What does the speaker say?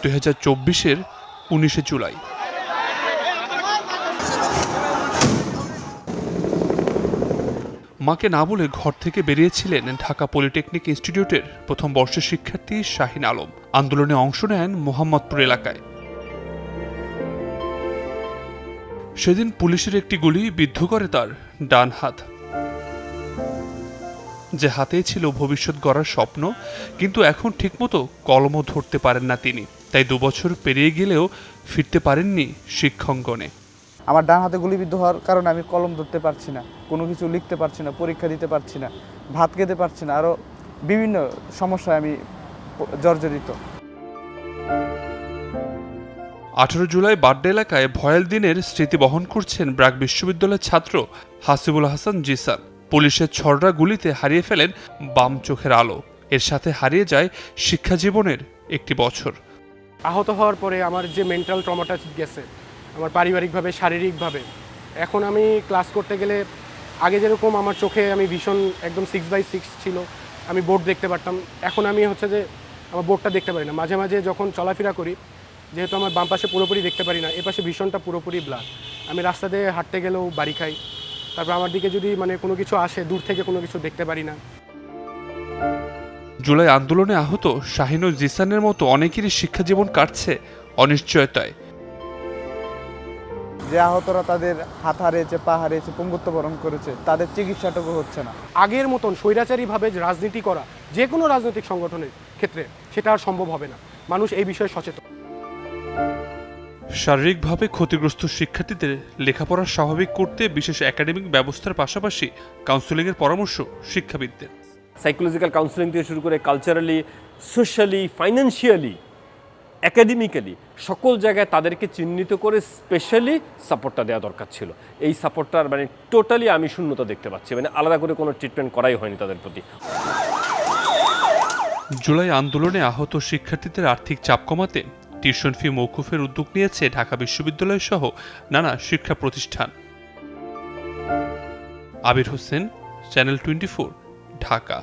2024-এর 19 জুলাই। মাকে না বলে ঘর থেকে বেরিয়েছিলেন ঢাকা পলিটেকনিক ইনস্টিটিউটের প্রথম বর্ষের শিক্ষার্থী শাহিন আলম। আন্দোলনে অংশ নেন মোহাম্মদপুর এলাকায়। সেদিন পুলিশের একটি গুলি বিদ্ধ করে তার ডান হাত, যে হাতেই ছিল ভবিষ্যৎ গড়ার স্বপ্ন, কিন্তু এখন ঠিকমতো কলমও ধরতে পারেন না তিনি। তাই 2 বছর পেরিয়ে গেলেও ফিরতে পারেননি শিক্ষাঙ্গনে। আমার ডান হাতে গুলিবিদ্ধ হওয়ার কারণে আমি কলম ধরতে পারছি না, কোনো কিছু লিখতে পারছি না, পরীক্ষা দিতে পারছি না, ভাত খেতে পারছি না, আরও বিভিন্ন সমস্যায় আমি জর্জরিত। 18 জুলাই বাড্ডা এলাকায় ভয়াল দিনের স্মৃতি বহন করছেন ব্র্যাক বিশ্ববিদ্যালয়ের ছাত্র হাসিবুল হাসান জিসান। পুলিশের ছড়রা গুলিতে হারিয়ে ফেলেন বাম চোখের আলো। এর সাথে হারিয়ে যায় শিক্ষা জীবনের একটি বছর। আহত হওয়ার পরে আমার যে মেন্টাল ট্রমাটা গেছে, আমার পারিবারিকভাবে, শারীরিকভাবে, এখন আমি ক্লাস করতে গেলে আগে যেরকম আমার চোখে আমি ভীষণ একদম 6/6 ছিল, আমি বোর্ড দেখতে পারতাম, এখন আমি হচ্ছে যে আমার বোর্ডটা দেখতে পারি না। মাঝে মাঝে যখন চলাফেরা করি, যেহেতু আমার বাম পাশে পুরোপুরি দেখতে পারি না, এ পাশে ভীষণটা পুরোপুরি ব্লাড। আমি রাস্তা দিয়ে হাঁটতে গেলেও বাড়ি খাই। তারপর আমার দিকে যদি কোনো কিছু আসে, দূর থেকে কোনো কিছু দেখতে পারি না। জুলাই আন্দোলনে আহত শাহিন ও জিসানের মতো অনেকেরই শিক্ষা জীবন কাটছে অনিশ্চয়তায়। যে আহতরা তাদের হাত হারিয়েছে, পা হারিয়েছে, পঙ্গুত্ব বরণ করেছে, তাদের চিকিৎসাটুকু হচ্ছে না। আগের মতন স্বৈরাচারীভাবে রাজনীতি করা যে কোনো রাজনৈতিক সংগঠনের ক্ষেত্রে সেটা আর সম্ভব হবে না। মানুষ এই বিষয়ে সচেতন। শারীরিকভাবে ক্ষতিগ্রস্ত শিক্ষার্থীদের লেখাপড়া স্বাভাবিক করতে বিশেষ একাডেমিক ব্যবস্থার পাশাপাশি কাউন্সেলিংয়ের পরামর্শ শিক্ষাবিদদের। সাইকোলজিক্যাল কাউন্সেলিং থেকে শুরু করে কালচারালি, সোশ্যালি, ফাইন্যান্সিয়ালি, একাডেমিক্যালি সকল জায়গায় তাদেরকে চিহ্নিত করে স্পেশালি সাপোর্টটা দেওয়া দরকার ছিল। এই সাপোর্টটার টোটালি আমি শূন্যতা দেখতে পাচ্ছি, আলাদা করে কোনো ট্রিটমেন্ট করাই হয়নি তাদের প্রতি। জুলাই আন্দোলনে আহত শিক্ষার্থীদের আর্থিক চাপ কমাতে টিউশন ফি মওকুফের উদ্যোগ নিয়েছে ঢাকা বিশ্ববিদ্যালয় সহ নানা শিক্ষা প্রতিষ্ঠান। আবির হোসেন, চ্যানেল 24, ঢাকা।